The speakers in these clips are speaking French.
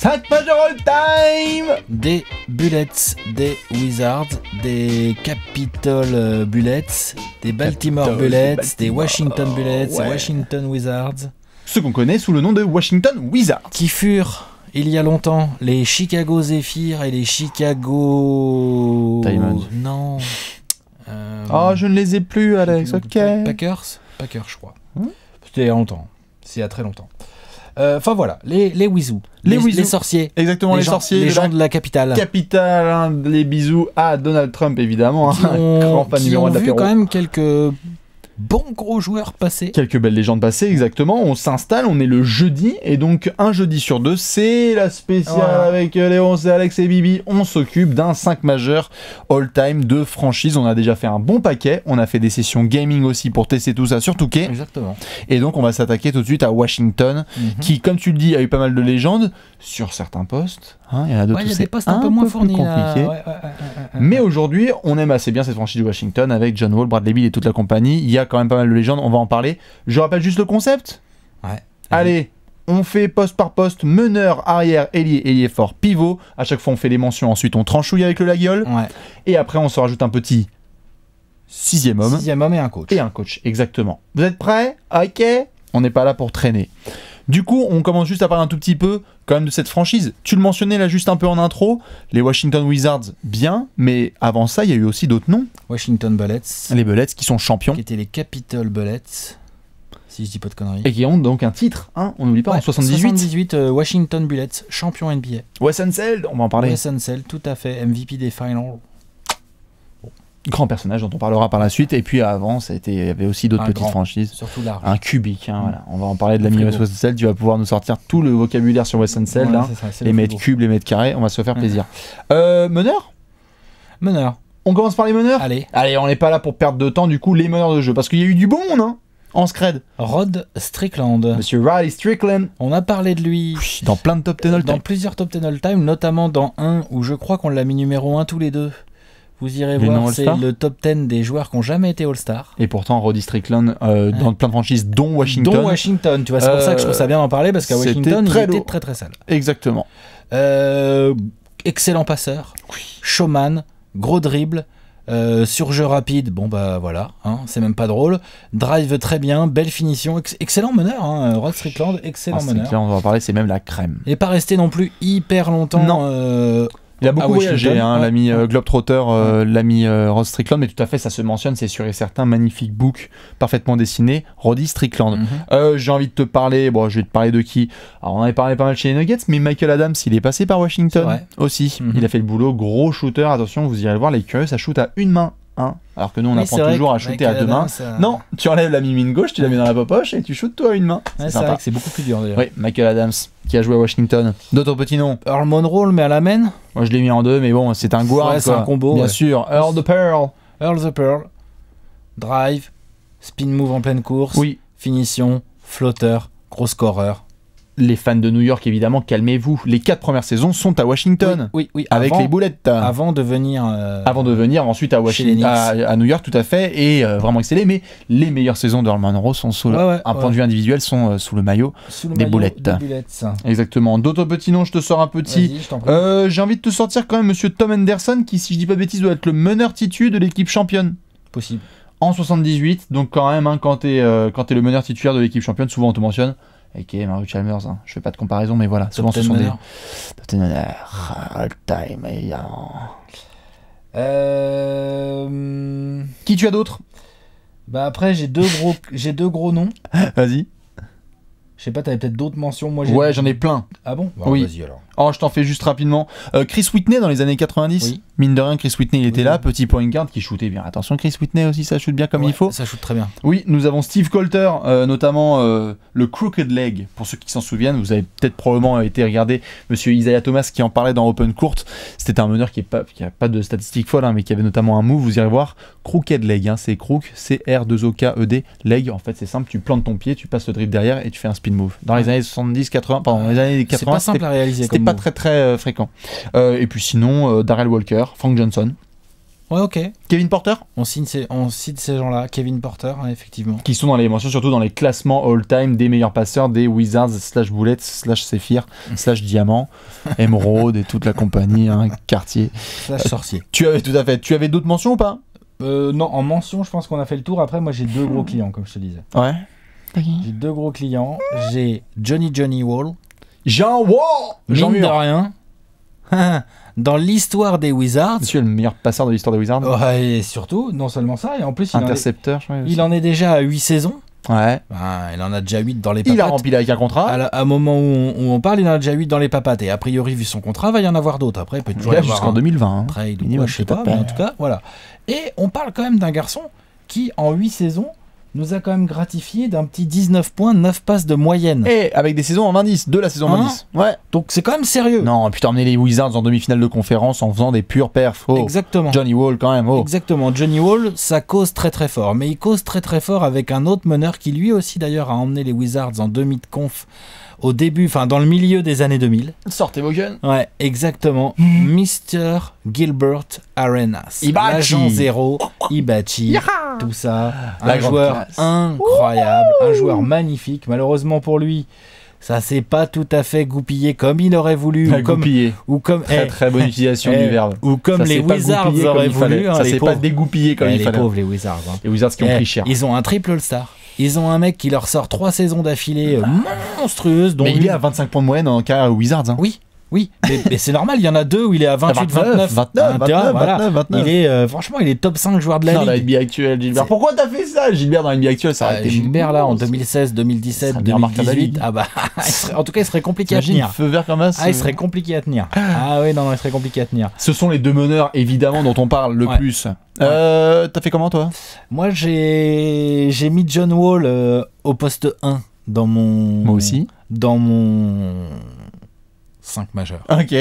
5 majeurs all-time. Des Bullets, des Wizards, des Capitol Bullets, des Baltimore Bullets, des Washington Bullets, ouais. Washington Wizards. Ceux qu'on connaît sous le nom de Washington Wizards. Qui furent, il y a longtemps, les Chicago Zephyr et les Chicago... Diamonds. Non. Oh, je ne les ai plus, Alex, ok. Packers, je crois. C'était il y a longtemps. C'est il y a très longtemps. Enfin voilà, les Wizous. Les sorciers. Exactement, les sorciers. Les gens de la capitale. Capitale, hein, les bisous à Donald Trump, évidemment. Grand fan numéro 1 de vu l'apéro. quand même quelques bons gros joueurs passés. Quelques belles légendes passées, exactement. On s'installe, on est le jeudi, et donc un jeudi sur deux, c'est la spéciale avec Léon, c'est Alex et Bibi. On s'occupe d'un 5 majeur all-time de franchise. On a déjà fait un bon paquet. On a fait des sessions gaming aussi pour tester tout ça sur Touquet. Exactement. Et donc on va s'attaquer tout de suite à Washington, qui, comme tu le dis, a eu pas mal de légendes sur certains postes. Hein, il y en a d'autres Ouais, il y a c'est des postes un peu moins fournis. compliqué. Mais aujourd'hui, on aime assez bien cette franchise de Washington avec John Wall, Bradley Beal et toute la compagnie. Il y a quand même pas mal de légendes, on va en parler. Je rappelle juste le concept. Ouais. Allez, on fait poste par poste, meneur, arrière, ailier fort, pivot. À chaque fois, on fait les mentions, ensuite on tranchouille avec le laguiole. Ouais. Et après, on se rajoute un petit sixième homme. Sixième homme et un coach. Et un coach, exactement. Vous êtes prêts? Ok. On n'est pas là pour traîner. Du coup, on commence juste à parler un tout petit peu quand même de cette franchise. Tu le mentionnais là juste un peu en intro, les Washington Wizards, bien, mais avant ça, il y a eu aussi d'autres noms. Washington Bullets. Les Bullets qui sont champions. Qui étaient les Capitol Bullets, si je dis pas de conneries. Et qui ont donc un titre, hein, on n'oublie pas, en 78. 78, Washington Bullets, champion NBA. Wes Unseld, on va en parler. Wes Unseld, tout à fait, MVP des finals. Grand personnage dont on parlera par la suite. Et puis avant, il y avait aussi d'autres petites franchises. Surtout large. Un cubique, hein, voilà. On va en parler de l'ami Wes Unseld. Tu vas pouvoir nous sortir tout le vocabulaire sur Wes Unseld, Ouais, hein, les mètres cubes, les mètres carrés. On va se faire plaisir. Meneur. On commence par les meneurs. Allez, on n'est pas là pour perdre de temps, du coup, les meneurs de jeu. Parce qu'il y a eu du bon monde, hein, en scred. Rod Strickland. Monsieur Riley Strickland. On a parlé de lui. Dans plein de top 10 all-time. Dans plusieurs top 10 all-time, notamment dans un où je crois qu'on l'a mis numéro 1 tous les deux. Vous irez voir, c'est le top 10 des joueurs qui n'ont jamais été All-Star. Et pourtant, Roddy Strickland, dans plein de franchises, dont Washington. Tu vois, c'est pour ça que je trouve ça bien d'en parler, parce qu'à Washington, il était très très sale. Exactement. Excellent passeur, showman, gros dribble, surjeu rapide, bon bah voilà, hein, c'est même pas drôle. Drive très bien, belle finition, excellent meneur, hein, Rod Strickland, excellent meneur. Strickland, on va en parler, c'est même la crème. Et pas resté non plus hyper longtemps. Non. Il a beaucoup voyagé, hein, l'ami Globetrotter, l'ami Rod Strickland, mais tout à fait, ça se mentionne, c'est sûr et certain, magnifique book, parfaitement dessiné, Roddy Strickland. J'ai envie de te parler, je vais te parler de qui? Alors, on avait parlé pas mal chez les Nuggets, mais Michael Adams, il est passé par Washington aussi. Il a fait le boulot, gros shooter, attention, vous irez le voir, les curieux, ça shoot à une main. Hein, alors que nous on apprend toujours à shooter à deux mains. Non, tu enlèves la mimine gauche, tu la mets dans la poche et tu shootes toi à une main. C'est vrai que c'est beaucoup plus dur d'ailleurs. Oui, Michael Adams qui a joué à Washington. D'autres petits noms. Earl Monroe, mais à la main. Moi je l'ai mis en deux, mais bon, c'est un guard. C'est un combo. Bien sûr. Earl the Pearl. Drive, spin move en pleine course. Oui. Finition, flotteur, gros scoreur. Les fans de New York, évidemment, calmez-vous. Les 4 premières saisons sont à Washington. Oui. Avec les boulettes. Avant de venir ensuite à Washington, à New York, tout à fait, et vraiment excellé. Mais les meilleures saisons d'Earl Monroe sont sous point de vue individuel, sont sous le maillot des boulettes. Exactement. D'autres petits noms, je te sors un petit. J'ai envie de te sortir quand même Monsieur Tom Henderson, qui, si je dis pas de bêtises, doit être le meneur titu de l'équipe championne. Possible. En 78, donc quand même, hein, quand t'es le meneur titulaire de l'équipe championne, souvent on te mentionne. Ok, Mario Chalmers, hein. Je fais pas de comparaison, mais voilà, souvent ce sont des all-time, évidemment. Qui tu as d'autres? Bah après j'ai deux gros noms. Vas-y. Je sais pas, t'avais peut-être d'autres mentions. Moi, j'en ai plein. Ah bon? Oui. Vas-y alors. Oh, je t'en fais juste rapidement. Chris Whitney dans les années 90. Oui. Mine de rien, Chris Whitney, il était là, petit point guard qui shootait bien. Attention, Chris Whitney aussi, ça shoot bien comme il faut. Ça shoot très bien. Oui, nous avons Steve Coulter, notamment le Crooked Leg. Pour ceux qui s'en souviennent, vous avez peut-être probablement été regarder Monsieur Isaiah Thomas qui en parlait dans Open Court. C'était un meneur qui a pas de statistiques folles, hein, mais qui avait notamment un move, vous irez voir. Crooked Leg, hein, c'est Crook, C-R-2-O-K-E-D, Leg. En fait, c'est simple, tu plantes ton pied, tu passes le dribble derrière et tu fais un spin move. Dans les années 70, 80, pardon, dans les années 80, c'est pas simple à réaliser. C'était pas très fréquent. Et puis sinon, Darrell Walker, Frank Johnson. Ouais, ok. Kevin Porter. On cite ces gens-là. Kevin Porter, hein, effectivement. Qui sont dans les mentions, surtout dans les classements all-time des meilleurs passeurs des Wizards /Bullets /Séphir /Diamant, Emerald et toute la compagnie, hein, Cartier. /Sorcier. Tu avais d'autres mentions ou pas? Non, en mention, je pense qu'on a fait le tour. Après, moi, j'ai 2 gros clients, comme je te disais. Ouais. J'ai 2 gros clients. J'ai Johnny Wall. Jean Wall. Mine de rien. Dans l'histoire des Wizards. Monsieur le meilleur passeur de l'histoire des Wizards. Ouais, et surtout, non seulement ça, et en plus, intercepteur, il en est déjà à 8 saisons. Ouais. Il en a déjà 8 dans les papates. Il a rempli avec un contrat. À un moment où on parle, il en a déjà 8 dans les papates. Et a priori, vu son contrat, va y en avoir d'autres. Après, il peut toujours y avoir jusqu'en 2020. Trade ou quoi, je sais pas. Mais en tout cas, voilà. Et on parle quand même d'un garçon qui, en 8 saisons, nous a quand même gratifié d'un petit 19 points, 9 passes de moyenne. Et avec des saisons en 20-10, de la saison 20-10. Ouais. Donc c'est quand même sérieux. Non, puis t'as emmené les Wizards en demi-finale de conférence en faisant des purs perfs. Oh. Exactement. Johnny Wall quand même. Oh. Exactement. Johnny Wall, ça cause très très fort. Mais il cause très très fort avec un autre meneur qui lui aussi d'ailleurs a emmené les Wizards en demi de conf au début, enfin dans le milieu des années 2000. Sortez vos jeunes. Ouais, exactement. Mr. Gilbert Arenas. Ibachi. L'agent zéro, Ibachi, tout ça. Un joueur classe. incroyable, un joueur magnifique. Malheureusement pour lui, ça s'est pas tout à fait goupillé comme il aurait voulu. Ou comme très bonne utilisation du verbe. Ou comme ça les Wizards auraient voulu. Ça s'est pas dégoupillé comme il les fallait. Pauvres les Wizards. Hein. Les Wizards qui ont pris cher. Ils ont un triple All-Star. Ils ont un mec qui leur sort 3 saisons d'affilée monstrueuses. Mais il est à 25 points de moyenne en carrière aux Wizards. Hein. Oui, mais c'est normal, il y en a 2 où il est à 28, 29. 29. Il est, franchement, il est top 5 joueur de la ligue. Dans la NBA actuelle, Gilbert. Pourquoi t'as fait ça, Gilbert, dans la NBA actuelle? Ça aurait été Gilbert, là, en 2016, 2017, 2018. Ah bah, en tout cas, il serait compliqué à tenir. Feu vert comme ça. Il serait compliqué à tenir. Ah oui, non, il serait compliqué à tenir. Ce sont les 2 meneurs, évidemment, dont on parle le plus. T'as fait comment, toi? Moi, j'ai mis John Wall au poste 1 dans mon... Moi aussi. Dans mon... 5 majeurs. Ok.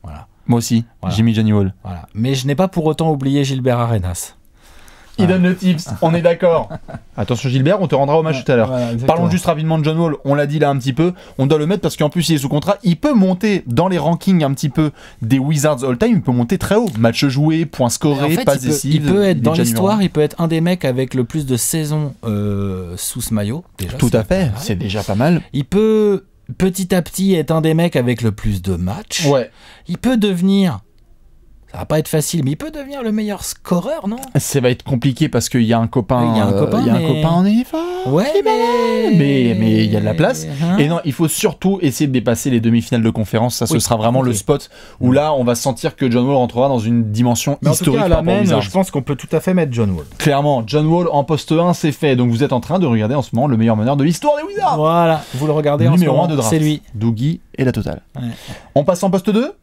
Voilà. Moi aussi, voilà. J'ai mis Johnny Wall. Voilà. Mais je n'ai pas pour autant oublié Gilbert Arenas. Il donne le tips, on est d'accord. Attention Gilbert, on te rendra hommage tout à l'heure. Voilà, parlons juste rapidement de John Wall, on l'a dit là un petit peu, on doit le mettre parce qu'en plus il est sous contrat, il peut monter dans les rankings un petit peu des Wizards all-time, il peut monter très haut. Match joué, points scorés, passes décisives. Il peut être dans l'histoire, il peut être un des mecs avec le plus de saisons sous ce maillot. Déjà, tout à fait, c'est déjà pas mal. Il peut petit à petit être un des mecs avec le plus de matchs. Ouais. Il peut devenir... Ça va pas être facile, mais il peut devenir le meilleur scoreur, non? Ça va être compliqué parce qu'il y a un copain. Il y a un copain en effort. Ouais, mais il y a de la place. Et non, il faut surtout essayer de dépasser les demi-finales de conférence. Ça, ce sera vraiment le spot où là, on va sentir que John Wall rentrera dans une dimension historique. En tout cas, à la main, je pense qu'on peut tout à fait mettre John Wall. Clairement, John Wall en poste 1, c'est fait. Donc vous êtes en train de regarder en ce moment le meilleur meneur de l'histoire des Wizards. Voilà, vous le regardez en ce moment. Numéro 1 de draft. C'est lui. Doogie et la totale. Ouais. On passe en poste 2.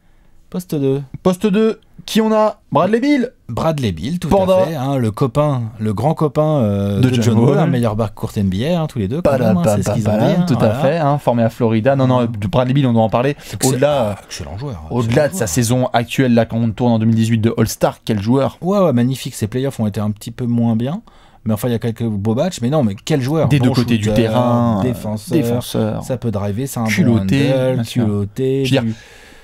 Poste 2. Poste 2, qui on a? Bradley Beal. Bradley Beal, tout à fait. Hein, le grand copain de John Wall, un meilleur backcourt NBA, hein, tous les deux. C'est ce qu'ils ont dit. Tout à fait, hein, formé à Florida. Non, Bradley Beal, on doit en parler. Au-delà, excellent joueur. Au-delà de sa saison actuelle, là, quand on tourne en 2018 de All-Star, quel joueur. Ouais, magnifique. Ses playoffs ont été un petit peu moins bien. Mais enfin, il y a quelques beaux matchs. Mais non, mais quel joueur. Des deux côtés du terrain. Défenseur. Ça peut driver, c'est un culotté, bon handle, culotté.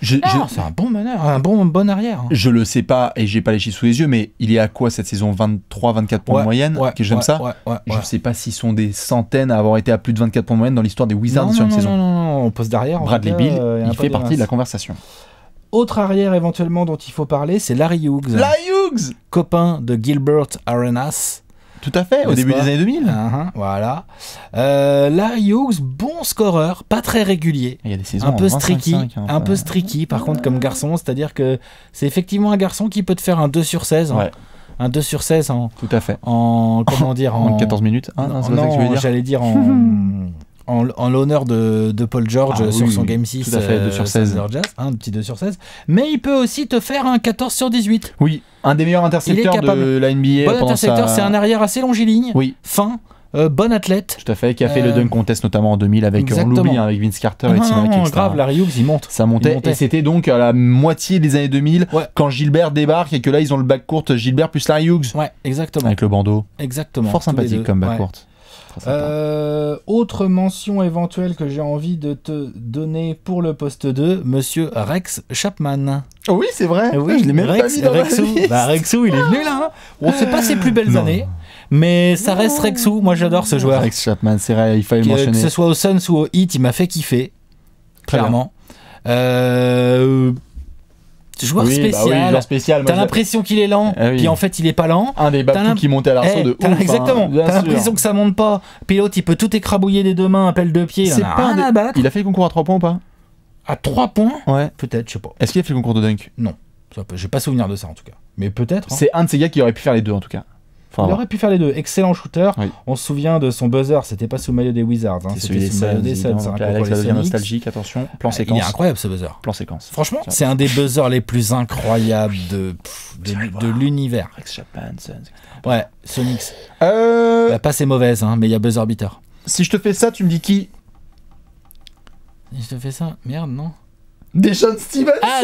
C'est un bon meneur, un bon arrière. Je le sais pas et j'ai pas les chiffres sous les yeux, mais il est à quoi cette saison? 23-24 points de moyenne, que j'aime ça. Je sais pas s'ils sont des centaines à avoir été à plus de 24 points de moyenne dans l'histoire des Wizards sur une saison. Non, on pose derrière. Bradley Beal, il fait partie de la conversation. Autre arrière éventuellement dont il faut parler, c'est Larry Hughes. Larry Hughes, copain de Gilbert Arenas. Tout à fait, au début des années 2000. Voilà. Larry Hughes, bon scoreur, pas très régulier. Il y a des saisons un peu streaky, par contre, comme garçon. C'est-à-dire que c'est effectivement un garçon qui peut te faire un 2 sur 16. Ouais. Un 2 sur 16 en... Tout à fait. Comment dire en 14 minutes. Non, j'allais dire en l'honneur de Paul George sur son Game 6. Tout à fait, 2 sur 16. Un petit 2 sur 16. Mais il peut aussi te faire un 14 sur 18. Oui, un des meilleurs intercepteurs de la NBA. Bon intercepteur, c'est un arrière assez longiligne. Oui. Fin. Bon athlète. Tout à fait, qui a fait le dunk contest notamment en 2000 avec, on l'oublie, avec Vince Carter et Tim Hawkins. Grave, Larry Hughes, il monte. Ça montait. Et c'était donc à la moitié des années 2000 quand Gilbert débarque et que là ils ont le backcourt Gilbert plus Larry Hughes. Ouais, exactement. Avec le bandeau. Exactement. Fort sympathique comme backcourt. Autre mention éventuelle que j'ai envie de te donner pour le poste 2, monsieur Rex Chapman. Oui, c'est vrai. Oui, je l'ai même pas mis dans Rexou. Rexou, il est venu là. On sait pas ses plus belles années, mais ça reste Rexou. Moi, j'adore ce joueur. Rex Chapman, c'est vrai, il fallait le mentionner. Que ce soit au Suns ou au Heat, il m'a fait kiffer. Clairement. Joueur spécial. T'as l'impression qu'il est lent, puis en fait il est pas lent. Un des Babtou qui montait à l'arceau de ouf. Exactement. T'as l'impression que ça monte pas. Puis l'autre il peut tout écrabouiller des deux mains, appel de pied. C'est pas à battre. Il a fait le concours à 3 points ou pas? À 3 points? Ouais. Peut-être, je sais pas. Est-ce qu'il a fait le concours de dunk? Non. J'ai pas souvenir de ça en tout cas. Mais peut-être. C'est un de ces gars qui aurait pu faire les deux en tout cas. Il aurait pu faire les deux. Excellent shooter. Oui. On se souvient de son buzzer. C'était pas sous le maillot des Wizards. C'était sous le maillot des Suns. Alex va devenir nostalgique. Attention. Plan séquence. Il est incroyable ce buzzer. Plan séquence. Franchement, c'est un des buzzers les plus incroyables de l'univers. Rex Chapman, Suns. Ouais, Sonics. La passe est mauvaise, mais il y a buzzer beater. Si je te fais ça, tu me dis qui? Si je te fais ça, merde, non. Deshaun Stevenson. Ah,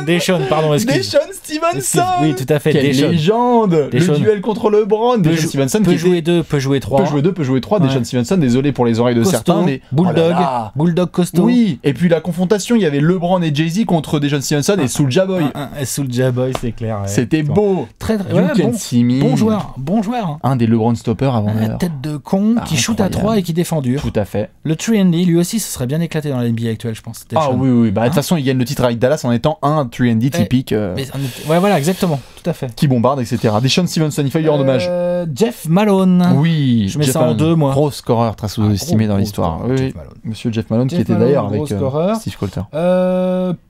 Deshaun, pardon, excuse. Deshaun Stevenson. Oui, tout à fait. Quelle légende. Le duel contre LeBron. Deshaun Stevenson peut jouer 2, peut jouer 3. Peut jouer 2, peut jouer 3. Deshaun Stevenson, désolé pour les oreilles de certains, mais Bulldog costaud. Oui, et puis la confrontation, il y avait LeBron et Jay-Z contre Deshaun Stevenson et Soulja Boy. Soulja Boy, c'est clair. C'était beau. Très bon joueur. Un des LeBron stoppers avant l'heure. Tête de con qui shoot à 3 et qui défend dur. Tout à fait. Le 3&D, lui aussi, ce serait bien éclaté dans la NBA actuelle, je pense. Ah oui, bah de toute façon, il gagne le titre avec Dallas en étant un 3&D typique. Ouais, voilà, exactement, tout à fait. Qui bombarde, etc. Deshaun Stevenson, il faut lui rendre hommage. Jeff Malone. Oui, je mets ça en 2, moi. Gros scoreur, très sous-estimé dans l'histoire. Oui, monsieur Jeff Malone, qui était d'ailleurs avec Steve Colter.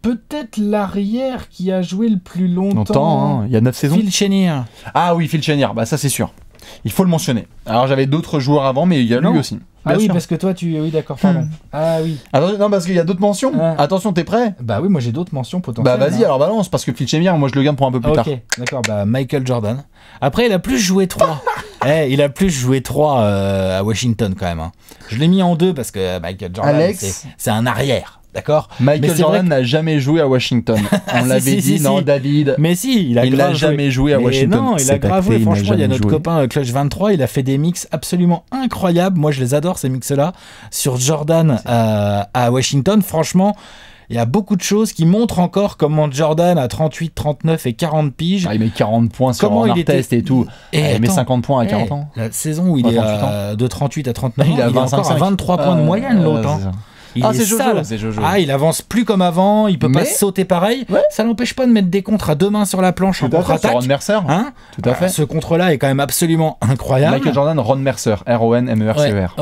Peut-être l'arrière qui a joué le plus longtemps. Il y a 9 saisons. Phil Chenier. Ah oui, Phil Chenier, bah ça c'est sûr. Il faut le mentionner. Alors j'avais d'autres joueurs avant, mais il y a lui aussi. Ah oui, parce que toi, oui, d'accord, pardon. Ah oui. Attends, non, parce qu'il y a d'autres mentions. Attention, t'es prêt? Bah oui, moi j'ai d'autres mentions potentielles. Bah vas-y, alors balance, parce que Phil Chenier, moi je le garde pour un peu plus tard. Ok, d'accord, bah Michael Jordan. Après, il a plus joué 3. Il a plus joué 3 à Washington quand même. Je l'ai mis en 2 parce que Michael Jordan, c'est un arrière. D'accord. Michael Jordan n'a jamais joué à Washington. On l'avait dit, non, David. Mais si, il n'a jamais joué à Washington. Non, il a grave joué. Franchement, il y a notre copain Clutch 23, il a fait des mix absolument incroyables. Moi, je les adore, ces mix-là. Sur Jordan à Washington, franchement, il y a beaucoup de choses qui montrent encore comment Jordan à 38, 39 et 40 piges. Il met 40 points sur un test et tout. Il met 50 points à 40 ans. La saison où il est de 38 à 39 ans, il a encore à 23 points de moyenne, l'autre. Il est sale. C'est Jojo. Il avance plus comme avant, il peut pas sauter pareil. Ça l'empêche pas de mettre des contres à 2 mains sur la planche en contre-attaque. Ron Mercer. Tout à fait. Ce contre-là est quand même absolument incroyable. Michael Jordan, Ron Mercer, R-O-N-M-E-R-C-E-R.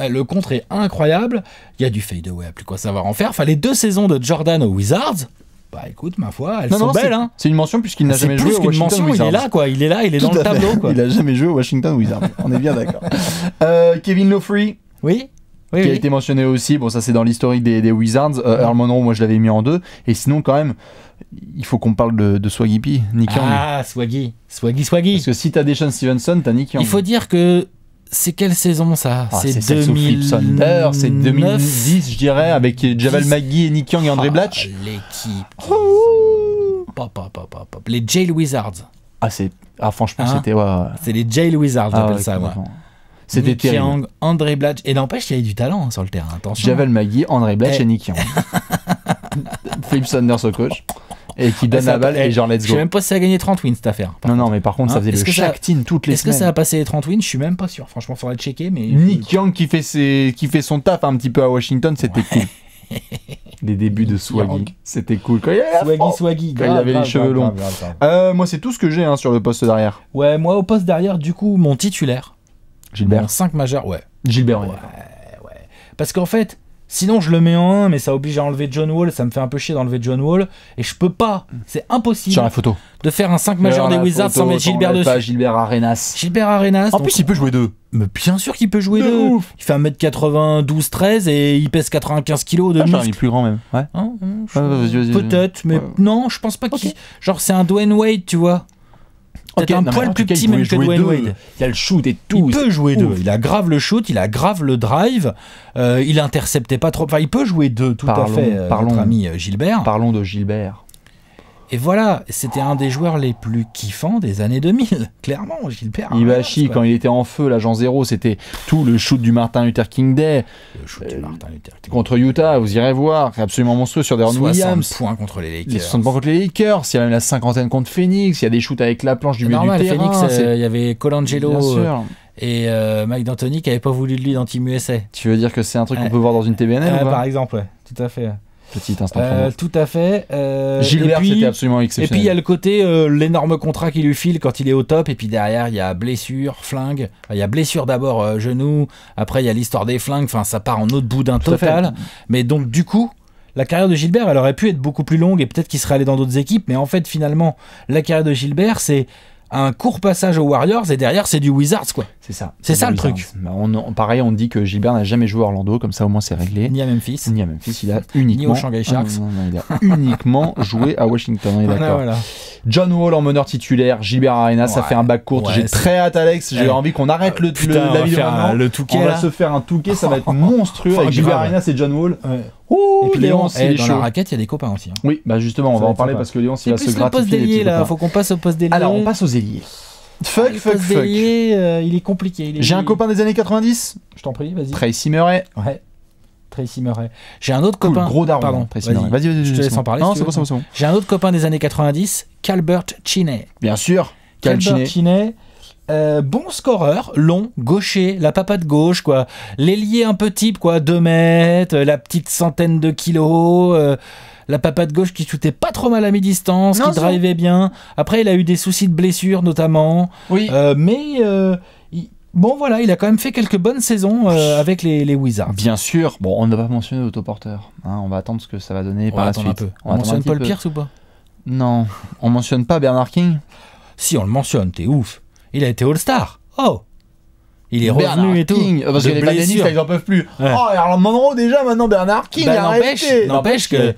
Le contre est incroyable. Il y a du fade-away, plus quoi savoir en faire. Enfin, les 2 saisons de Jordan aux Wizards. Bah écoute, ma foi, elles sont belles. C'est une mention puisqu'il n'a jamais joué au Washington Wizards. Il est là, quoi. Il est dans le tableau, quoi. Il a jamais joué au Washington Wizards. On est bien d'accord. Kevin Lowry. Oui. Qui a été mentionné aussi, bon ça c'est dans l'historique des Wizards, Earl Monroe moi je l'avais mis en 2, et sinon quand même, il faut qu'on parle de Swaggy P, Nick Young. Ah, Swaggy. Parce que si t'as Deshaun Stevenson, t'as Nick Young. Il faut dire que c'est quelle saison ça? C'est 2009, c'est 2010 je dirais, avec Javel McGee et Nick Young et André Blatch. L'équipe. Les Jail Wizards. Franchement c'était... C'est les Jail Wizards, j'appelle ça moi. C'était Nick terrible. Young, André Blatch, et n'empêche qu'il y avait du talent sur le terrain, attention. Javel McGee, André Blatch et Nick Young. Philip Saunders au coach. Et qui donne la balle et genre let's go. Je sais même pas si ça a gagné 30 wins cette affaire. Non, mais par contre ça faisait le Shaq-Tin toutes les semaines. Est-ce que ça a passé les 30 wins? Je suis même pas sûr. Franchement, faudrait checker. Mais Nick Young qui fait son taf un petit peu à Washington, c'était cool. Les débuts de Swaggy, c'était cool. Quand il avait les cheveux longs. Moi, c'est tout ce que j'ai sur le poste d'arrière. Ouais, moi au poste d'arrière, du coup, mon titulaire. Gilbert. 5 majeurs, Gilbert, ouais. Parce qu'en fait, sinon je le mets en 1, mais ça oblige à enlever John Wall, ça me fait un peu chier d'enlever John Wall, et je peux pas, c'est impossible. Sur la photo. De faire un 5 majeur des Wizards sans mettre Gilbert dessus. Gilbert Arenas. En plus, il peut jouer 2. Mais bien sûr qu'il peut jouer 2. Il fait 1m92, 13 et il pèse 95 kg de muscle. Il est plus grand même. Ouais. Peut-être, mais non, je pense pas qu'il. Genre, c'est un Dwayne Wade, tu vois. Peut-être un poil plus petit même que Dwayne Wade. Il y a le shoot et tout. Il peut jouer 2. Il a grave le shoot, il a grave le drive. Il interceptait pas trop. Enfin, il peut jouer 2 tout à fait. Notre ami Gilbert. Parlons de Gilbert. Et voilà, c'était un des joueurs les plus kiffants des années 2000, clairement, Gilbert. Ibashi, quand il était en feu, l'agent 0, c'était tout le shoot du Martin Luther King Day. Le shoot du Martin Luther King. Contre Utah, vous irez voir, absolument monstrueux sur Deron Williams. 60 points contre les Lakers. 60 points contre les Lakers, il y a même la 50aine contre Phoenix, il y a des shoots avec la planche du milieu du terrain. Phoenix, il y avait Colangelo et Mike D'Antoni qui n'avaient pas voulu de lui dans Team USA. Tu veux dire que c'est un truc qu'on peut voir dans une TBNL ou pas ? Par exemple, ouais, tout à fait. Petit instant. Tout à fait. Gilbert, c'était absolument exceptionnel. Et puis il y a le côté, l'énorme contrat qu'il lui file quand il est au top. Et puis derrière, il y a blessure, flingue. Il y a blessure d'abord, genou. Après, il y a l'histoire des flingues. Enfin, ça part en autre boudin total. Mais donc, du coup, la carrière de Gilbert, elle aurait pu être beaucoup plus longue. Et peut-être qu'il serait allé dans d'autres équipes. Mais en fait, finalement, la carrière de Gilbert, c'est un court passage aux Warriors et derrière c'est du Wizards quoi. C'est ça. C'est ça le truc. Pareil, on dit que Gilbert n'a jamais joué à Orlando, comme ça au moins c'est réglé. Ni à Memphis, il a uniquement. Ni au Shanghai Sharks. Il a uniquement joué à Washington. On est d'accord. Voilà. John Wall en meneur titulaire, Gilbert Arenas, ça fait un back court. J'ai très hâte, Alex. J'ai envie qu'on arrête la vidéo maintenant. Le Touquet. On va se faire un Touquet, ça va être monstrueux avec Gilbert Arenas et John Wall. Et puis Léon, dans la raquette, il y a des copains aussi. Oui, bah justement, on va en parler parce que Léon, il va se gratifier. Poste d'ailier là, faut qu'on passe au poste d'ailier. Alors, on passe aux ailiers. Fuck. Il est compliqué. J'ai un copain des années 90. Je t'en prie, vas-y. Tracy Murray. Ouais. Tracy Murray. J'ai un autre copain. Gros daron. Pardon, vas-y. Je te laisse en parler. Non, c'est bon. J'ai un autre copain des années 90, Calbert Cheney. Bien sûr. Calbert Cheney. Bon scoreur, long, gaucher, la papate gauche, quoi. L'ailier un peu type, quoi. 2 mètres, la petite centaine de kilos. La papate gauche qui shootait pas trop mal à mi-distance, qui drivait bien. Après, il a eu des soucis de blessure, notamment. Oui. Bon, voilà, il a quand même fait quelques bonnes saisons avec les Wizards. Bien sûr. Bon, on ne va pas mentionner l'autoporteur. On va attendre ce que ça va donner par la suite. Un peu. On mentionne Paul Pierce ou pas ? Non. On mentionne pas Bernard King ? Si, on le mentionne, t'es ouf. Il a été All-Star. Oh ! Il est Bernard revenu et tout. King, parce que les panélistes, ils n'en peuvent plus. Ouais. Oh, alors Monroe, déjà, maintenant Bernard King. N'empêche que.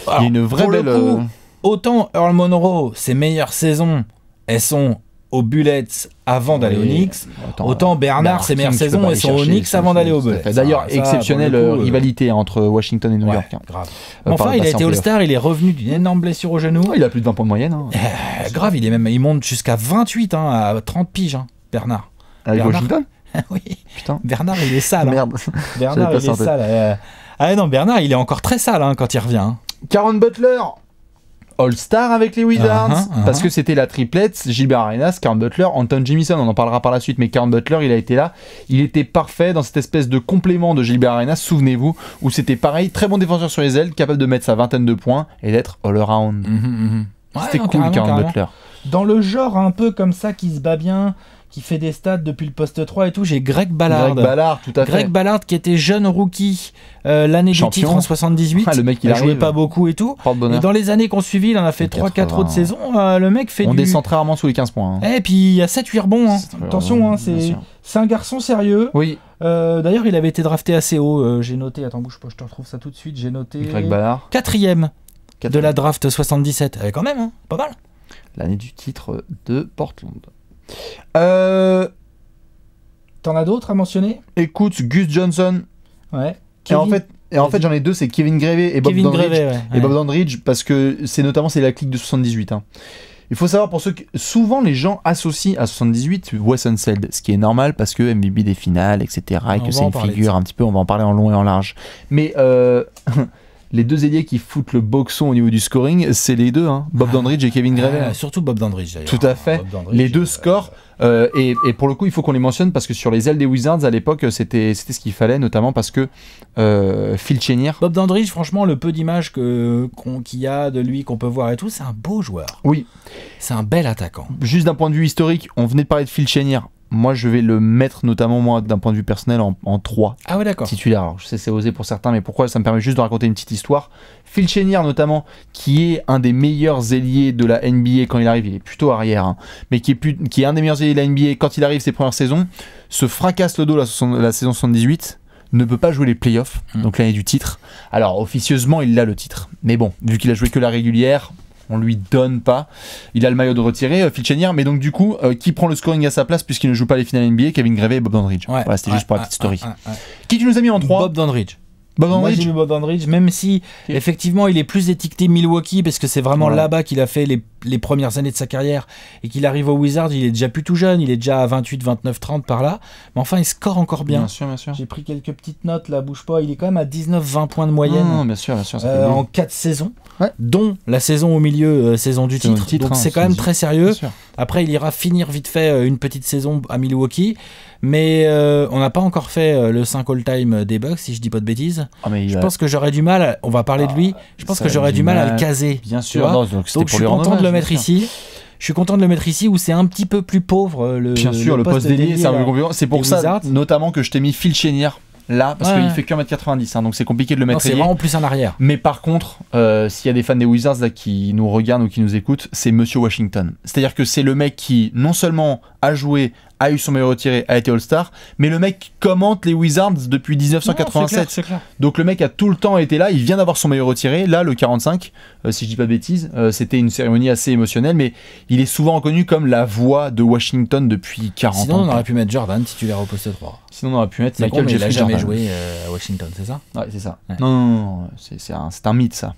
Il y a une vraie belle. Coup, autant Earl Monroe, ses meilleures saisons, elles sont aux Bullets avant d'aller aux Knicks. Autant Bernard, ses meilleures saisons, elles sont aux Knicks avant d'aller aux Bullets. D'ailleurs, exceptionnelle rivalité entre Washington et New York. Grave. Enfin, il a été All-Star, il est revenu d'une énorme blessure au genou. Il a plus de 20 points de moyenne. Grave, il monte jusqu'à 28, à 30 piges, Bernard. Avec Washington ? Oui. Putain. Bernard, il est sale. Merde. Bernard, il est sale. Ah non, Bernard, il est encore très sale quand il revient. Caron Butler, All-Star avec les Wizards, parce que c'était la triplette, Gilbert Arenas, Caron Butler, Anton Jimison, on en parlera par la suite, mais Caron Butler, il a été là, il était parfait dans cette espèce de complément de Gilbert Arenas, souvenez-vous, où c'était pareil, très bon défenseur sur les ailes, capable de mettre sa vingtaine de points et d'être all-around. C'était cool, Caron Butler. Dans le genre un peu comme ça, qui se bat bien, qui fait des stats depuis le poste 3 et tout, j'ai Greg Ballard. Tout à fait. Greg Ballard qui était jeune rookie l'année du titre en 78. Le mec, il jouait pas beaucoup et tout. Et dans les années qu'on suivi, il en a fait 3-4 autres saisons. Le mec fait On descend très rarement sous les 15 points. Et puis il y a 7-8 rebonds. Attention, c'est un garçon sérieux. Oui. D'ailleurs, il avait été drafté assez haut. J'ai noté, attends, bouge pas, je te retrouve ça tout de suite. J'ai noté Greg Ballard. 4e de la draft 77. Quand même, pas mal. L'année du titre de Portland. T'en as d'autres à mentionner ? Écoute, Gus Johnson. Ouais. Et en fait, j'en ai deux, c'est Kevin Grevey et Bob Dandridge. Bob Dandridge, parce que c'est la clique de 78. Il faut savoir, pour ceux que souvent les gens associent à 78 Wes Unseld, ce qui est normal parce que MVP des finales, etc. et que c'est une figure un petit peu, on va en parler en long et en large. Mais les deux ailiers qui foutent le boxon au niveau du scoring, c'est les deux, Bob Dandridge et Kevin Grevey. Surtout Bob Dandridge d'ailleurs. Tout à fait. Les deux scorent. Et pour le coup, il faut qu'on les mentionne parce que sur les ailes des Wizards à l'époque, c'était ce qu'il fallait, notamment parce que Phil Chenier. Bob Dandridge, franchement, le peu d'images qu'il y a de lui, qu'on peut voir et tout, c'est un beau joueur. Oui. C'est un bel attaquant. Juste d'un point de vue historique, on venait de parler de Phil Chenier. Moi, je vais le mettre, notamment moi, d'un point de vue personnel, en 3 titulaires. Alors, je sais, c'est osé pour certains, mais pourquoi ? Ça me permet juste de raconter une petite histoire. Phil Chenier, notamment, qui est un des meilleurs ailiers de la NBA quand il arrive, il est plutôt arrière, mais qui est un des meilleurs ailiers de la NBA quand il arrive ses premières saisons, se fracasse le dos la saison 78, ne peut pas jouer les playoffs, donc l'année du titre. Alors, officieusement, il a le titre. Mais bon, vu qu'il a joué que la régulière, on lui donne pas. Il a le maillot de retiré, Phil Chenier, mais donc du coup, qui prend le scoring à sa place puisqu'il ne joue pas les finales NBA ? Kevin Grevey et Bob Dandridge. Voilà, c'était juste pour la petite story. Qui tu nous as mis en 3 ? Bob Dandridge. Moi j'ai mis Bogdanovich, même si effectivement il est plus étiqueté Milwaukee parce que c'est vraiment là-bas qu'il a fait les premières années de sa carrière et qu'il arrive au Wizards, il est déjà plus tout jeune, il est déjà à 28, 29, 30 par là, mais enfin il score encore bien. Bien sûr. J'ai pris quelques petites notes là, bouge pas, il est quand même à 19-20 points de moyenne. Bien sûr. En 4 saisons, dont la saison au milieu, saison du titre. Donc c'est quand même très sérieux. Après il ira finir vite fait une petite saison à Milwaukee. Mais on n'a pas encore fait le 5 all-time des Bucks, si je dis pas de bêtises. Je pense que j'aurais du mal, on va parler de lui, je pense que j'aurais du mal à le caser. Bien sûr, donc je suis content de le mettre ici. Je suis content de le mettre ici où c'est un petit peu plus pauvre. Le poste d'ailier, c'est pour ça Wizards. notamment que je t'ai mis Phil Chenier là, parce qu'il fait que 1m90, hein, donc c'est compliqué de le mettre. C'est vraiment plus en arrière. Mais par contre, s'il y a des fans des Wizards là, qui nous regardent ou qui nous écoutent, c'est Monsieur Washington. C'est-à-dire que c'est le mec qui non seulement a joué, a eu son meilleur retiré, a été All-Star, mais le mec commente les Wizards depuis 1987. C'est clair. Donc le mec a tout le temps été là, il vient d'avoir son meilleur retiré, là le 45, si je dis pas de bêtises, c'était une cérémonie assez émotionnelle, mais il est souvent reconnu comme la voix de Washington depuis 40 ans. Sinon on aurait pu mettre Jordan titulaire au poste 3. Sinon on aurait pu mettre Michael Jeffrey Jordan. Il a jamais Jordan. joué à Washington, c'est ça? Ouais, c'est ça. Ouais. Non, c'est un mythe ça.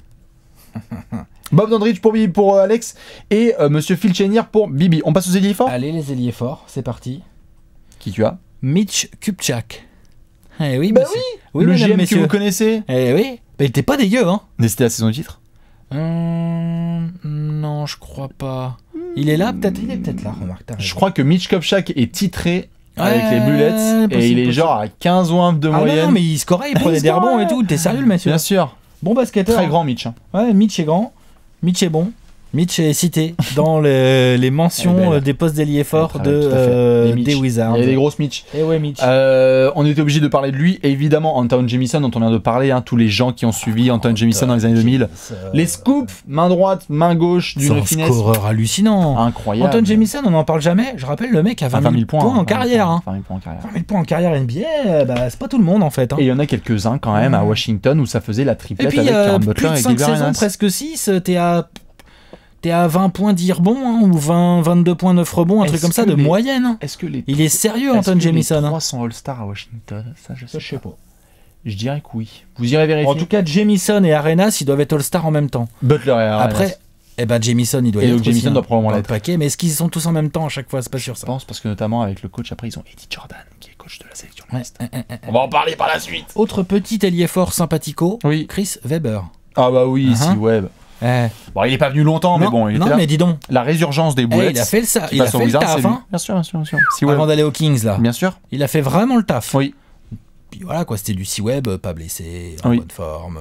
Bogdanovich pour Alex et Monsieur Phil Chenier pour Bibi. On passe aux ailiers forts. Allez les ailiers forts, c'est parti. Qui tu as? Mitch Kupchak. Eh oui, bah oui, le GM que vous connaissez. Eh oui, mais il était pas dégueu, hein. Mais c'était la saison du titre. Non, je crois pas. Il est là, peut-être. Il est peut-être là. Remarque. Je crois que Mitch Kupchak est titré avec les Bullets et il est genre à 15 ou 1 de moyenne. Non, mais il scorait, il prenait des rebonds et tout. T'es sérieux le monsieur? Bien sûr. Bon basketteur. Très grand Mitch. Ouais, Mitch est grand. Mitch est bon. Mitch est cité dans les mentions des postes d'ailier forts des Wizards. Il y a des grosses Mitch. Et ouais, Mitch. On était obligé de parler de lui. Et évidemment, Antawn Jamison, dont on vient de parler, tous les gens qui ont suivi Antawn Jamison dans les années 2000. Les scoops, main droite, main gauche, d'une finesse. C'est un scoreur hallucinant. Incroyable. Antawn Jamison, on n'en parle jamais. Je rappelle, le mec a 20 000 points en carrière. 20 000 points en carrière. 20 000 points en carrière NBA, c'est pas tout le monde en fait. Et il y en a quelques-uns quand même à Washington où ça faisait la triplette avec Caron Butler et Gilbert Arenas. Presque 6, t'es à 20 points 10 rebonds, ou 22 points 9 rebonds, un truc comme ça de moyenne. Il est sérieux, Antawn Jamison. Les 3 sont All-Star à Washington. Ça, je sais pas. Je dirais que oui. Vous irez vérifier. En tout cas, Jamison et Arenas, ils doivent être All-Star en même temps. Butler et Arenas. Après, Jamison, il doit être Jamison doit probablement l'être. Paquet, mais est-ce qu'ils sont tous en même temps à chaque fois? C'est pas sûr ça. Je pense, parce que notamment avec le coach, après, ils ont Eddie Jordan, qui est coach de la sélection de l'Est. On va en parler par la suite. Autre petit ailier fort sympathico, Chris Webber. Ah bah oui, si Webb. Bon, il est pas venu longtemps, mais bon, il était là. Mais dis donc. La résurgence des Bullets. Il a fait le taf, hein. Bien sûr. Avant d'aller aux Kings, là. Bien sûr. Il a fait vraiment le taf. Oui. Puis voilà, quoi, c'était du C-Web, pas blessé, en bonne forme,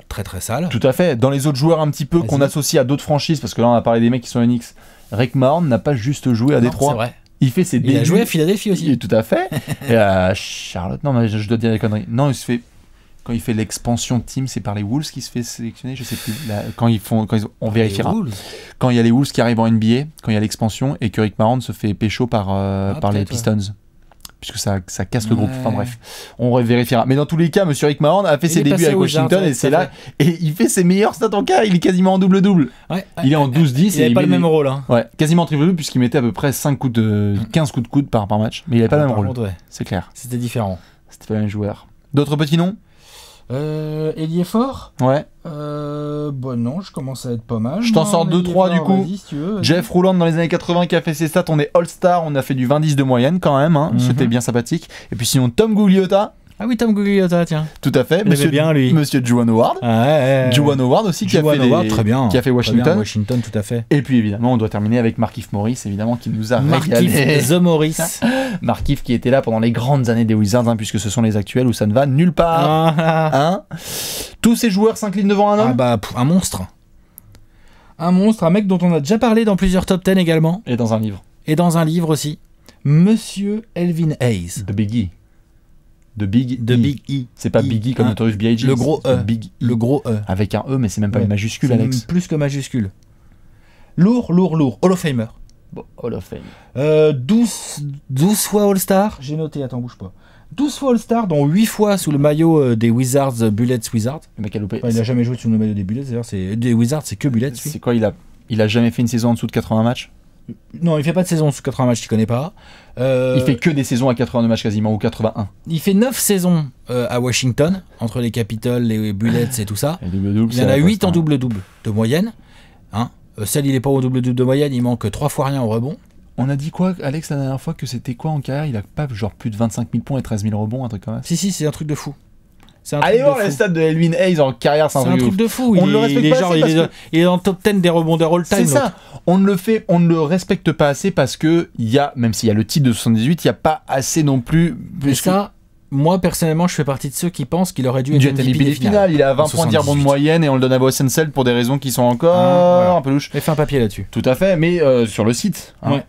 très très sale. Tout à fait. Dans les autres joueurs un petit peu qu'on associe à d'autres franchises, parce que là on a parlé des mecs qui sont Knicks, Rick Mahorn n'a pas juste joué à Détroit. C'est vrai. Il fait ses débuts. Il a joué à Philadelphie aussi. Tout à fait. Et à Charlotte, non, mais je dois dire des conneries. Non, il se fait. Quand il fait l'expansion de team, c'est par les Wolves qui se fait sélectionner, je sais plus. On vérifiera. Quand il y a les Wolves qui arrivent en NBA, quand il y a l'expansion, et que Rick Mahorn se fait pécho par les Pistons. Puisque ça casse le groupe. Enfin bref, on vérifiera. Mais dans tous les cas, monsieur Rick Mahorn a fait ses débuts avec Washington et c'est là. Et il fait ses meilleurs stats en carrière. Il est quasiment en double-double. Il est en 12-10. Il n'avait pas le même rôle. Hein. Ouais, quasiment en triple-double, puisqu'il mettait à peu près 15 coups de coude par match. Mais il n'avait pas le même rôle. C'est clair. C'était différent. C'était pas le même joueur. D'autres petits noms? Ailier fort. Ouais. Non, je commence à être pas mal. Je t'en sors 2-3 du coup. Si tu veux, Jeff Rouland dans les années 80 qui a fait ses stats, on est All-Star, on a fait du 20-10 de moyenne quand même, C'était bien sympathique. Et puis sinon Tom Gugliotta. Ah oui, Tom Gugliotta, tiens. Tout à fait. Monsieur bien lui. Monsieur Juwan Howard. Juwan Howard aussi qui a fait Washington. Washington, tout à fait. Et puis évidemment, on doit terminer avec Markieff Morris, évidemment, qui nous a régalé. Markieff The Morris. Markieff qui était là pendant les grandes années des Wizards, puisque ce sont les actuels où ça ne va nulle part. Tous ces joueurs s'inclinent devant un homme. Un monstre. Un monstre, un mec dont on a déjà parlé dans plusieurs top 10 également. Et dans un livre. Et dans un livre aussi. Monsieur Elvin Hayes. The Big E. C'est pas Big E comme Notorious B.I.G. Le gros E. Le gros E. Avec un E, mais c'est même pas une majuscule, Alex. Plus que majuscule. Lourd. Hall of Famer. Bon, Hall of Fame. 12 fois All-Star. J'ai noté, attends, bouge pas. 12 fois All-Star, dont 8 fois sous le maillot des Wizards, Bullets Wizards. Il a jamais joué sous le maillot des Bullets, d'ailleurs. Des Wizards, c'est que Bullets. C'est quoi, il a jamais fait une saison en dessous de 80 matchs? Non, il fait pas de saison sous 80 matchs, tu connais pas. Il fait que des saisons à 82 matchs quasiment, ou 81. Il fait 9 saisons à Washington, entre les Capitals, les Bullets et tout ça. Il y en a 8 en double-double de moyenne. Hein, celle, il est pas au double-double de moyenne, il manque 3 fois rien au rebond. On a dit quoi, Alex, la dernière fois, que c'était quoi en carrière? Il a pas genre plus de 25 000 points et 13 000 rebonds, un truc comme ça. Si, c'est un truc de fou. Allez voir les stats de Elvin Hayes en carrière, c'est un truc de fou. On ne le respecte pas assez il est dans le top 10 des rebondeurs all-time. C'est ça. On ne le respecte pas assez parce que même s'il y a le titre de 78, il n'y a pas assez non plus. Mais ça, moi personnellement, je fais partie de ceux qui pensent qu'il aurait dû être MVP des finales. Il a 20 points de rebond de moyenne et on le donne à Wessensel pour des raisons qui sont encore un peu louches. Et fait un papier là-dessus. Tout à fait, mais sur le site. Hein. Ouais.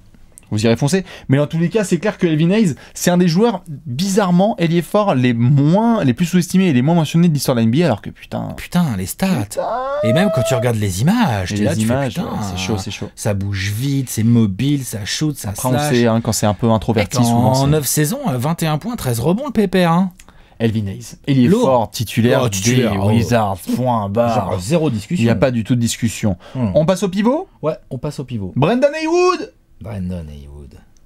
Vous irez foncer. Mais dans tous les cas, c'est clair que Elvin Hayes, c'est un des joueurs, bizarrement, ailier fort, les plus sous-estimés et les moins mentionnés de l'histoire de la NBA, alors que putain, les stats. Et même quand tu regardes les images, c'est chaud. Ça bouge vite, c'est mobile, ça shoot, ça slash. Après, on sait, hein, quand c'est un peu introverti, souvent. En 9 saisons, 21 points, 13 rebonds, le pépère. Hein. Elvin Hayes. Ailier fort, titulaire, des Wizards, point barre. Genre, zéro discussion. Il n'y a pas du tout de discussion. On passe au pivot ? Ouais, on passe au pivot. Brandon Haywood.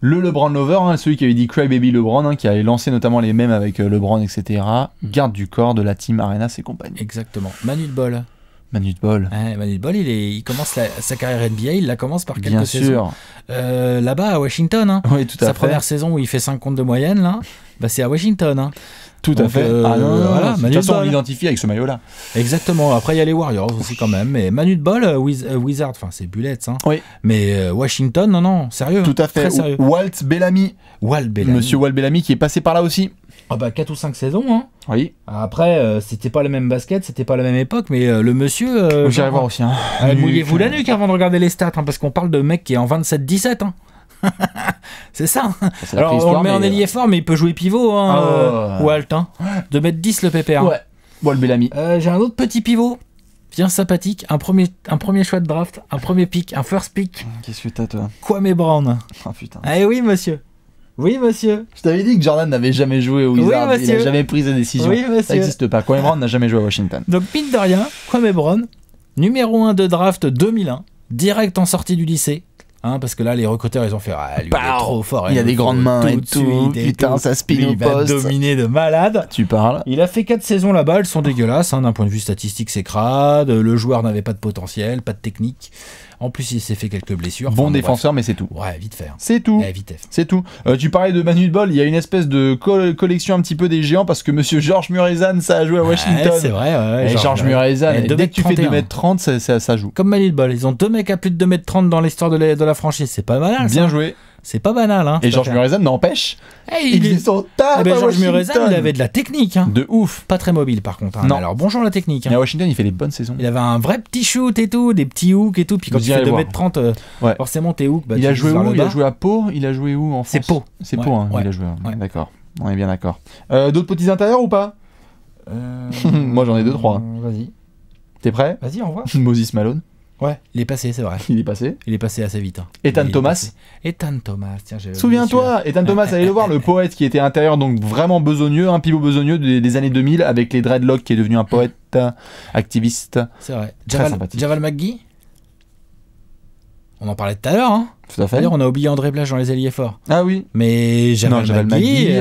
Le LeBron Lover, hein, celui qui avait dit Cry Baby LeBron, hein, qui avait lancé notamment les mèmes avec LeBron, etc. Garde du corps de la team Arenas et compagnie. Exactement. Manu de Bol. Manu de Bol. Manu de Bol, il commence sa carrière NBA, il la commence par quelques saisons. Bien sûr. Là-bas, à Washington. Hein. Oui, tout à fait. Sa première saison où il fait 5 comptes de moyenne, là, c'est à Washington. Hein. Tout à fait. Voilà, de toute façon, on l'identifie avec ce maillot-là. Exactement. Après, il y a les Warriors aussi quand même. Mais Manu de Bol, Wizard, enfin, c'est Bullets. Hein. Oui. Mais Washington, non, sérieux. Tout à fait. Très sérieux. Walt Bellamy. Monsieur Walt Bellamy qui est passé par là aussi. 4 ou 5 saisons. Hein. Oui. Après, c'était pas le même basket, c'était pas la même époque, mais le monsieur. J'irai voir aussi. Hein. Mouillez-vous la nuque avant de regarder les stats, hein, parce qu'on parle de mec qui est en 27-17. Hein. C'est ça. Alors on le met en ailier fort, mais il peut jouer pivot, hein, Walt. Hein. 2m10 le pépère. Ouais. Walt Bellamy. J'ai un autre petit pivot, bien sympathique, un premier choix de draft, un premier pick, un first pick. Qu'est-ce que t'as toi? Kwame Brown. Oh putain. Eh oui monsieur. Oui monsieur. Je t'avais dit que Jordan n'avait jamais joué au Wizards, oui, il n'a jamais pris sa décision. Oui, ça n'existe pas. Kwame Brown n'a jamais joué à Washington. Donc mine de rien, Kwame Brown, numéro 1 de draft 2001, direct en sortie du lycée. Hein, parce que là, les recruteurs, ils ont fait lui, il est trop fort. Il a des grandes mains et tout. Putain, ça spin au poste. Il va dominer de malade. Tu parles. Il a fait 4 saisons là-bas, elles sont dégueulasses. Hein, d'un point de vue statistique, c'est crade. Le joueur n'avait pas de potentiel, pas de technique. En plus, il s'est fait quelques blessures. Bon défenseur, mais c'est tout. Ouais, vite fait. Hein. C'est tout. C'est tout. Tu parlais de Manu de Bol, il y a une espèce de collection un petit peu des géants parce que monsieur Georges Muresan, ça a joué à Washington. C'est vrai, ouais. Georges Muresan, dès que tu fais 2m30, ça joue. Comme Manu de Bol, ils ont 2 mecs à plus de 2m30 dans l'histoire de la franchise. C'est pas banal. Bien joué. C'est pas banal. Hein, et Georges Muresan n'empêche. Ils sont tard. Georges Muresan, il avait de la technique. Hein. De ouf. Pas très mobile par contre. Hein. Non. Alors bonjour la technique. Hein. Mais à Washington, il fait des bonnes saisons. Il avait un vrai petit shoot et tout, des petits hooks et tout. Puis quand tu fais 2m30, forcément tes hooks. Il a joué où? Il a joué à Pau. Il a joué où en France? C'est Pau. C'est Pau, hein. Il a joué. D'accord. On est bien d'accord. D'autres petits intérieurs ou pas? Moi j'en ai 2-3. Vas-y. T'es prêt? Vas-y, envoie. Moses Malone. Ouais, il est passé, c'est vrai. Il est passé. Il est passé assez vite. Hein. Ethan Thomas. Ethan Thomas, tiens, j'ai. Souviens-toi, Ethan Thomas, allez le voir, le poète qui était intérieur, donc vraiment besogneux, un pivot besogneux des années 2000 avec les dreadlocks, qui est devenu un poète activiste. C'est vrai. Très sympathique. Javal McGee. On en parlait tout à l'heure, hein. Tout à fait. D'ailleurs, on a oublié André Blage dans les ailiers forts. Ah oui. Mais Javal McGee,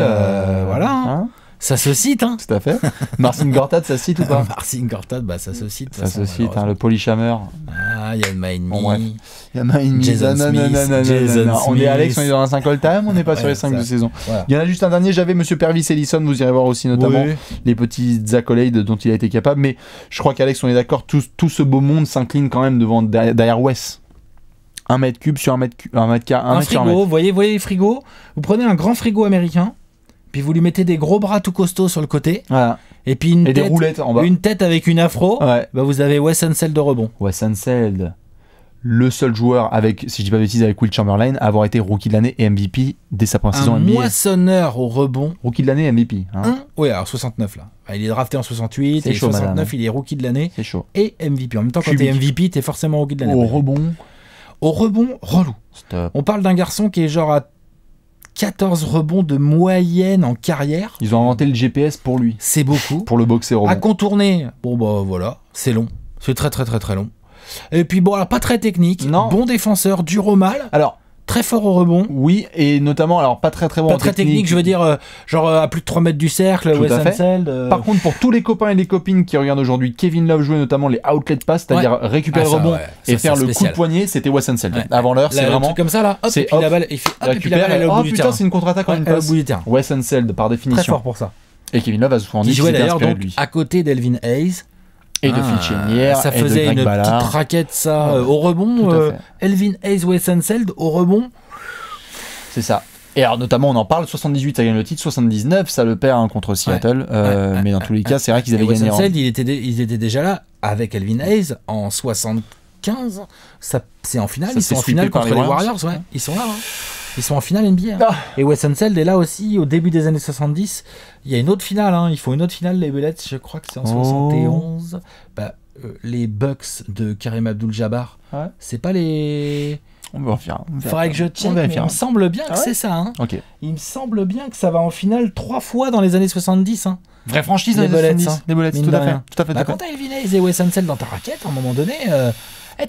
voilà. Hein. Ça se cite, hein. Tout à fait. Marcin Gortat, ça se cite ou pas? Marcin Gortat, bah ça se cite. Ça se cite, hein, le polychammer. Ah, il y a Maïnmi. Bon, bref. Il y a Maïnmi. Jason Smith. On est Alex, on est dans un 5 all-time, on n'est pas sur les 5 de saison. Voilà. Il y en a juste un dernier, j'avais Monsieur Pervis Ellison, vous irez voir aussi notamment les petites accolades dont il a été capable. Mais je crois qu'Alex, on est d'accord, tout ce beau monde s'incline quand même derrière Wes. 1 mètre cube sur 1 mètre cube. Un frigo, vous voyez les frigos. Vous prenez un grand frigo américain. Puis vous lui mettez des gros bras tout costauds sur le côté. Voilà. Et puis une tête, des roulettes en bas. Une tête avec une afro. Ouais. Bah vous avez Wes Unseld de rebond. Wes Unseld, le seul joueur avec, si je dis pas de bêtises, avec Will Chamberlain, à avoir été rookie de l'année et MVP dès sa première saison NBA. Moissonneur au rebond. Rookie de l'année et MVP. Hein. Oui, alors 69 là. Il est drafté en 68 et 69, madame. Il est rookie de l'année. C'est chaud. Et MVP. En même temps, quand t'es MVP, t'es forcément rookie de l'année. Au rebond, relou. Stop. On parle d'un garçon qui est genre à 14 rebonds de moyenne en carrière. Ils ont inventé le GPS pour lui. C'est beaucoup. Pour le boxer au rebond. À contourner, bon bah voilà, c'est long. C'est très long. Et puis bon, alors pas très technique. Non. Bon défenseur, dur au mal. Alors, très fort au rebond. Oui, et notamment, alors pas très bon pas en très technique, je veux dire, genre à plus de 3 mètres du cercle, Wes Unseld. Par contre, pour tous les copains et les copines qui regardent aujourd'hui, Kevin Love jouait notamment les outlet pass, c'est-à-dire récupérer le rebond et faire le coup de poignet, c'était Wes Unseld. Avant l'heure, c'est vraiment comme ça là, hop, et puis la balle, il fait hop, et puis la balle elle est au bout du terrain. C'est une contre-attaque en une passe. Au bout du terrain. Wes Unseld par définition. Très fort pour ça. Et Kevin Love a souvent dit qu'il jouait d'ailleurs donc à côté d'Elvin Hayes. Et de Phil Chenier, ça faisait une petite raquette ça au rebond. Elvin Hayes, Wes Unseld au rebond. C'est ça. Et alors notamment on en parle, 78 ça gagne le titre, 79 ça le perd contre Seattle, mais dans tous les cas c'est vrai qu'ils avaient gagné. Wes Unseld ils étaient déjà là avec Elvin Hayes en 75, c'est en finale, ils sont en finale contre les Warriors, ils sont là. Ils sont en finale NBA. Et Wes Unseld est là aussi au début des années 70. Il y a une autre finale, ils font une autre finale, les Bullets, je crois que c'est en 71. Les Bucks de Kareem Abdul-Jabbar, c'est pas les... On va faire. Faudrait que je check, mais il me semble bien que c'est ça. Okay. Il me semble bien que ça va en finale 3 fois dans les années 70. Vraie franchise dans les années 70. Les Bullets, tout à fait. Quand t'as Elvin Hayes et Wes Unseld dans ta raquette, à un moment donné...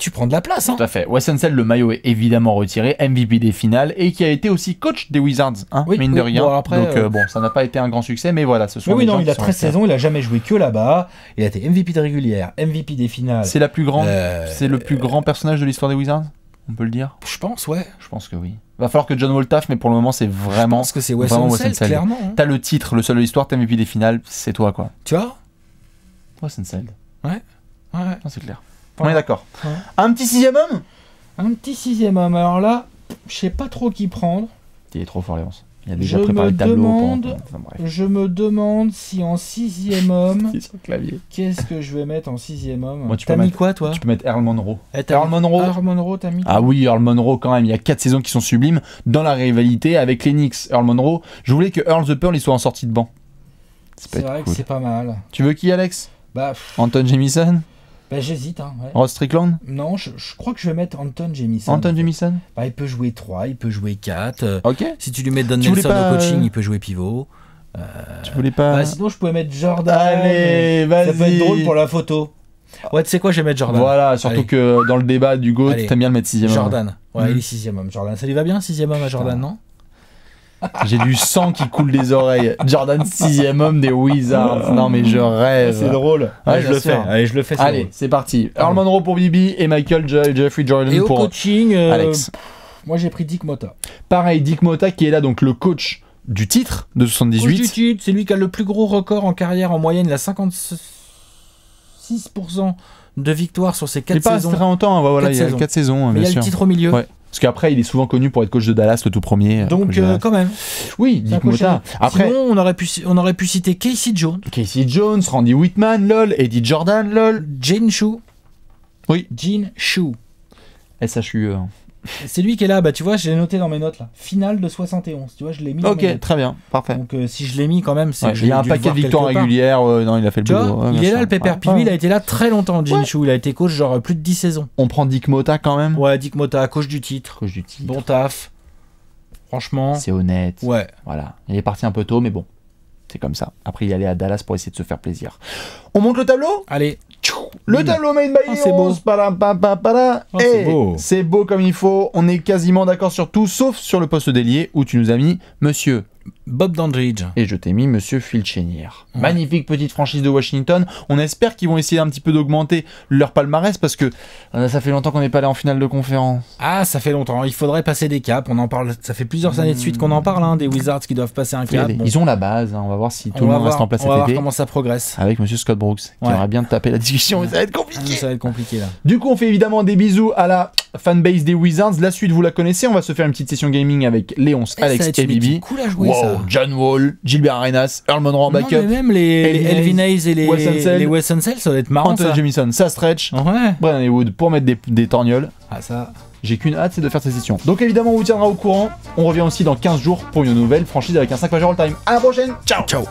tu prends de la place. Tout à fait. Wes Unseld, le maillot est évidemment retiré, MVP des finales, et qui a été aussi coach des Wizards, mine de rien. Bon, après, donc ça n'a pas été un grand succès, mais voilà, ce sont il a 13 saisons, il a jamais joué que là-bas. Il a été MVP de régulière, MVP des finales. C'est la plus grande. C'est le plus grand personnage de l'histoire des Wizards, on peut le dire. Je pense, ouais. Je pense que oui. Va falloir que John Wall taffe, mais pour le moment, c'est vraiment. Je pense que c'est Wes Unseld, clairement. T'as le titre, le seul de l'histoire, t'es MVP des finales, c'est toi, quoi. Tu vois Wes Unseld. Ouais. Non, c'est clair. On est d'accord. Un petit 6e homme. Un petit 6e homme. Alors là, je sais pas trop qui prendre. Il est trop fort, Léonce. Il a déjà préparé le tableau. Je me demande si en 6e homme. Sur le clavier. Qu'est-ce que je vais mettre en 6e homme? Moi, t'as mis quoi, toi? Tu peux mettre Earl Monroe. Earl Monroe, t'as mis? Ah oui, Earl Monroe, quand même. Il y a 4 saisons qui sont sublimes dans la rivalité avec les Knicks. Earl Monroe, je voulais que Earl the Pearl il soit en sortie de banc. C'est vrai que c'est pas mal. Tu veux qui, Alex? Anton Jamison? J'hésite. Ross Strickland? Non, je crois que je vais mettre Anton Jamison. Anton Jamison? Il peut jouer 3, il peut jouer 4. Ok. Si tu lui mets Don Nelson au coaching, il peut jouer pivot. Tu voulais pas... sinon, je pouvais mettre Jordan. Allez, vas-y. Ça peut être drôle pour la photo. Ouais, tu sais quoi, je vais mettre Jordan. Voilà, surtout que dans le débat du GOAT, t'aimes bien le mettre 6e homme. Jordan. Ouais, il est 6e homme. Jordan, ça lui va bien, 6e homme à Jordan, non? J'ai du sang qui coule des oreilles. Jordan, 6e homme des Wizards. Non, mais je rêve. C'est drôle. Ouais, je le fais. Allez, je le fais. Allez, c'est parti. Earl Monroe pour Bibi et Michael Jeffrey Jordan pour coaching, Alex. Moi, j'ai pris Dick Motta. Pareil, Dick Motta qui est là, donc le coach du titre de 78. Coach du titre, c'est lui qui a le plus gros record en carrière en moyenne. Il a 56% de victoires sur ses 4 saisons. Il pas très longtemps, voilà, il y a 4 saisons. Mais il y a le titre au milieu. Ouais. Parce qu'après, il est souvent connu pour être coach de Dallas, le tout premier. Donc, quand même. Oui, Dick Motta. Après, sinon, on aurait pu citer Casey Jones. Casey Jones, Randy Whitman, lol. Eddie Jordan, lol. Gene Shue. Oui. Gene Shue. SHUE. C'est lui qui est là, tu vois, je l'ai noté dans mes notes là. Finale de 71, tu vois, je l'ai mis dans mes notes. Ok, très bien, parfait. Donc si je l'ai mis quand même, c'est il y a un paquet de victoires régulières, non, il a fait le boulot. Il est là le pépère, puis lui il a été là très longtemps, Gene Shue, il a été coach genre plus de 10 saisons. On prend Dick Motta quand même. Ouais, Dick Motta, coach du titre. Bon taf. Franchement. C'est honnête. Ouais. Voilà, il est parti un peu tôt, mais bon, c'est comme ça. Après il est allé à Dallas pour essayer de se faire plaisir. On monte le tableau? Allez. Le tableau made by c'est beau. C'est beau comme il faut. On est quasiment d'accord sur tout, sauf sur le poste d'ailier où tu nous as mis Monsieur Bob Dandridge. Et je t'ai mis Monsieur Phil Chenier. Ouais. Magnifique petite franchise de Washington. On espère qu'ils vont essayer un petit peu d'augmenter leur palmarès parce que ça fait longtemps qu'on n'est pas allé en finale de conférence. Ah, ça fait longtemps. Il faudrait passer des caps. On en parle. Ça fait plusieurs années de suite qu'on en parle, des Wizards qui doivent passer un cap. Ils ont la base. On va voir si tout le monde reste en place cet été. On va voir comment ça progresse. Avec Monsieur Scott Brooks qui aura bien taper la discussion. Mais ça va être compliqué. Ça va être compliqué là. Du coup, on fait évidemment des bisous à la fanbase des Wizards. La suite, vous la connaissez. On va se faire une petite session gaming avec Léonce, Alex et Bibi. Cool à jouer, ça. John Wall, Gilbert Arenas, Earl Monroe en backup. Mais même les Elvin Hayes et les Wes Unseld, ça va être marrant. Anton Jamison, ça stretch. Ouais. Brian Haywood pour mettre des torgnoles. Ah, ça. J'ai qu'une hâte, c'est de faire cette session. Donc évidemment, on vous tiendra au courant. On revient aussi dans 15 jours pour une nouvelle franchise avec un 5 majeur all-time. À la prochaine. Ciao. Ciao.